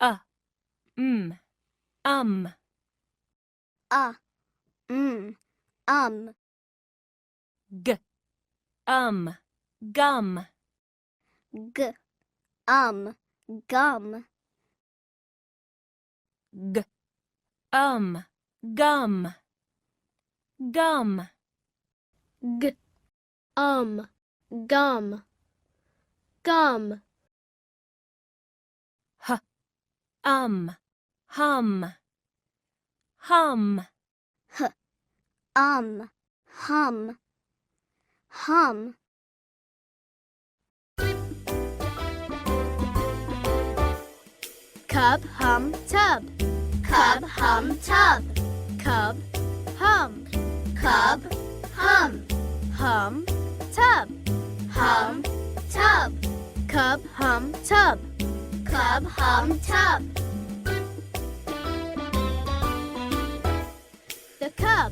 m, um, um, g, gum, g, gum, g, gum, gum, g, gum, gum, h, hum, hum, hum, hum. cub, hum, tub, Cub, hum, tub. cub, hum, Cub, hum, hum, tub, hum, tub. cub, hum, tub, Cub, hum, tub. the cub,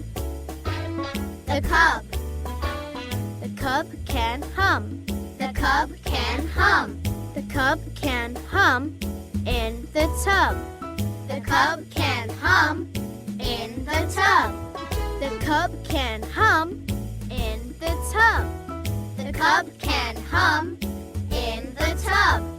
The cub. the cub can hum, The cub can hum. the cub can hum in the tub, The cub can hum in the tub. the cub can hum in the tub, The cub can hum in the tub.